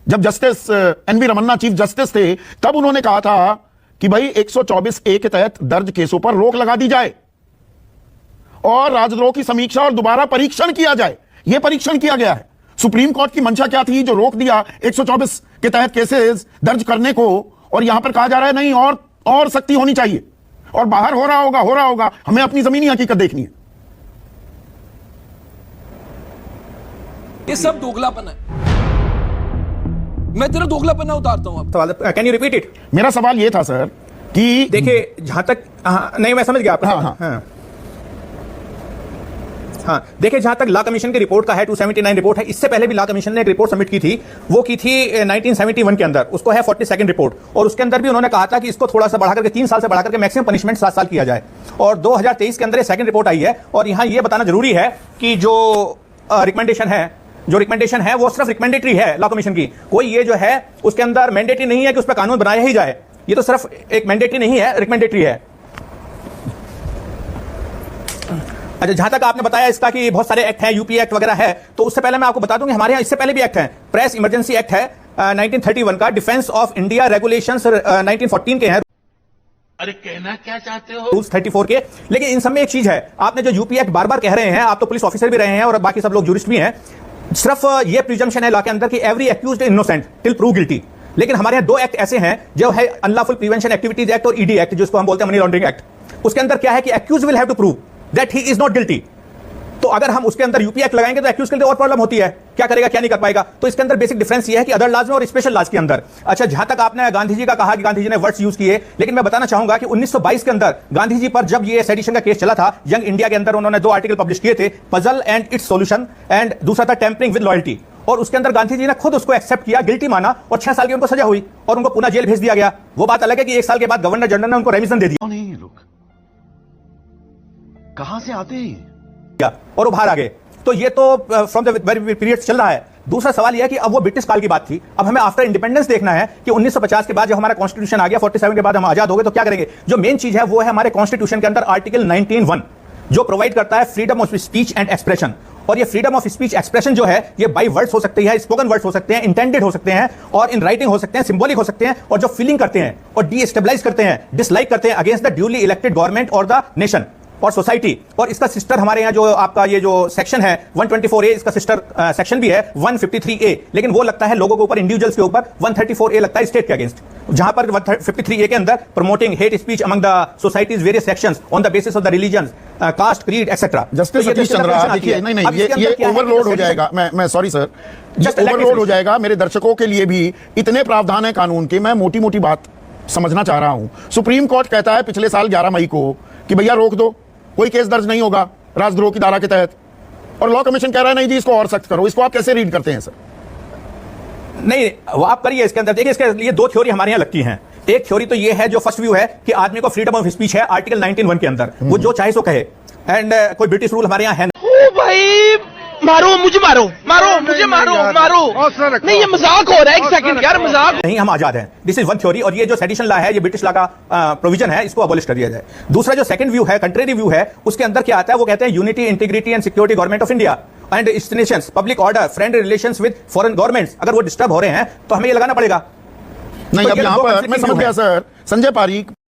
जब justice NV Ramana chief justice थे, तब उन्होंने कहा था कि भाई 124A के तहत दर्ज केसों पर रोक लगा दी जाए और राजद्रोह की समीक्षा और दोबारा परीक्षण किया जाए। यह परीक्षण किया गया है। सुप्रीम कोर्ट की मंशा क्या थी जो रोक दिया 124 के तहत केसेस दर्ज करने को, और यहां पर कहा जा रहा है नहीं और सख्ती होनी चाहिए और बाहर हो रहा होगा। हमें अपनी जमीनी हकीकत देखनी है। ये सब दोगलापन है। मैं तेरा दोगलापन उतारता हूं। सवाल, कैन यू रिपीट इट? मेरा सवाल यह था सर कि देखिए, जहां तक नहीं, मैं समझ गया आपका। हाँ, देखिए, जहां तक लॉ कमीशन की रिपोर्ट का है, 279 रिपोर्ट है। इससे पहले भी लॉ कमीशन ने एक रिपोर्ट सबमिट की थी, वो की थी 1971 के अंदर। उसको है 42nd रिपोर्ट, और उसके अंदर भी उन्होंने कहा था कि इसको थोड़ा सा बढ़ा करके 3 साल से बढ़ा करके मैक्सिमम पनिशमेंट 7 साल किया जाए। और 2023 के अंदर सेकंड रिपोर्ट आई है। और यहां यह बताना जरूरी है कि जो रिकमेंडेशन है वो सिर्फ रिकमेंडेटरी है लॉ कमीशन की। कोई ये जो है उसके अंदर मैंडेटरी नहीं है कि उस पर कानून बनाया ही जाए। ये तो सिर्फ एक मैंडेटरी नहीं है, रिकमेंडेटरी है। अच्छा, जहां तक आपने बताया इसका कि बहुत सारे एक्ट हैं, यूपी एक्ट वगैरह है, तो उससे पहले मैं आपको बता दूं कि हमारे यहां इससे पहले भी एक्ट हैं। प्रेस इमरजेंसी एक्ट है 1931 का, डिफेंस ऑफ इंडिया रेगुलेशंस 1914 के हैं। अरे कहना क्या चाहते हो? रूल्स 34 के। लेकिन इन सब में एक चीज है, आपने जो यूपी एक्ट बार बार कह रहे हैं, आप तो पुलिस ऑफिसर भी रहे हैं और बाकी सब लोग जूरिस्ट भी हैं, सिर्फ ये प्रिजम्पशन है लॉ के अंदर कि every accused innocent till prove guilty. लेकिन हमारे यहां 2 एक्ट ऐसे हैं जो है अनलॉफुल प्रिवेंशन एक्टिविटीज एक्ट और ईडी एक्ट, जिसको हम बोलते हैं मनी लॉन्ड्रिंग एक्ट। उसके अंदर क्या है कि accused will have to prove that he is not guilty. तो अगर हम उसके अंदर यूपी एक्ट लगाएंगे तो एक्यूज के लिए और प्रॉब्लम होती है, क्या करेगा क्या नहीं कर पाएगा। तो इसके अंदर बेसिक डिफरेंस ये है कि अदर लॉज में और स्पेशल लॉज के अंदर। अच्छा, जहां तक आपने गांधी जी का कहा कि गांधी जी ने वर्ड्स यूज किए, लेकिन मैं बताना चाहूंगा कि 1922 के अंदर गांधी जी पर जब ये सेडिशन का केस चला था, यंग इंडिया के अंदर उन्होंने 2 आर्टिकल पब्लिश किए थे, puzzle and it's solution, and दूसरा था टेम्परिंग विद लॉयल्टी। और उसके अंदर गांधी जी ने खुद उसको एक्सेप्ट किया, गिल्टी माना, और 6 साल की उनको सजा हुई और उनको पुनः जेल भेज दिया गया। वो बात अलग है कि 1 साल के बाद गवर्नर जनरल ने उनको रेमिशन दे दिया। कौन है ये लोग? कहां से आते हैं और वो बाहर आ गए। तो ये तो फ्रॉम द वेरी पीरियड चल रहा है। दूसरा सवाल यह है कि अब वो ब्रिटिश काल की बात थी, अब हमें आफ्टर इंडिपेंडेंस देखना है कि 1950 के बाद जब हमारा कॉन्स्टिट्यूशन आ गया, 47 के बाद हम आजाद हो गए, तो क्या करेंगे। जो मेन चीज है वो है हमारे कॉन्स्टिट्यूशन के अंदर आर्टिकल 19(1) जो प्रोवाइड करता है freedom of speech and expression. और ये फ्रीडम ऑफ स्पीच एक्सप्रेशन जो है ये बाई वर्ड्स हो सकती है, स्पोकन वर्ड्स हो सकते हैं, इंटेंडेड हो सकते हैं, और इन राइटिंग हो सकते हैं, सिंबॉलिक हो सकते हैं, और जो फीलिंग करते हैं और डीस्टेबलाइज करते हैं, डिसलाइक करते हैं against the duly elected government और द नेशन और सोसाइटी। और इसका सिस्टर हमारे यहाँ जो आपका ये जो सेक्शन है 124A, इसका सिस्टर सेक्शन भी है 153A, लेकिन वो लगता है लोगों के ऊपर, इंडिविजुअल्स के ऊपर। 134A लगता है स्टेट के अगेंस्ट, जहां पर 153A के अंदर promoting hate speech among the societies various sections on the basis of the religion, caste, creed etcetera. Justice Satish Chandra, देखिए नहीं ये ओवरलोड हो जाएगा। मैं सॉरी सर, ओवरलोड हो जाएगा। मेरे दर्शकों के लिए भी इतने प्रावधान है कानून के, मैं मोटी मोटी बात समझना चाह रहा हूं। सुप्रीम कोर्ट कहता है पिछले साल 11 मई को कि भैया रोक दो, कोई केस दर्ज नहीं होगा राजद्रोह की धारा के तहत, और लॉ कमीशन कह रहा है नहीं जी इसको और सख्त करो। इसको आप कैसे रीड करते हैं सर? नहीं, वो आप करिए। इसके अंदर देखिए, इसके लिए 2 थ्योरी हमारे यहां लगती हैं। एक थ्योरी तो ये है, जो फर्स्ट व्यू है कि आदमी को फ्रीडम ऑफ स्पीच है आर्टिकल 19(1) के अंदर, वो जो चाहे सो कहे, एंड कोई ब्रिटिश रूल हमारे यहां है ओ भाई, मारो मुझे, मारो मुझे, मारो नहीं, ये मजाक हो रहा है। 1 सेकंड यार, मजाक नहीं, हम आजाद हैं। This is one theory. और ये जो सेडिशन लॉ है, ये ब्रिटिश लॉ का प्रोविजन है, इसको अबॉलिश कर दिया जाए। दूसरा जो सेकंड व्यू है, कंट्रेरी व्यू है, उसके अंदर क्या आता है, वो कहते हैं unity, integrity and security government of India and it's Nations, public order, friendly relations with foreign governments. अगर वो डिस्टर्ब हो रहे हैं तो हमें ये लगाना पड़ेगा। नहीं, अब यहां पर मैं समझ गया सर। संजय पारीक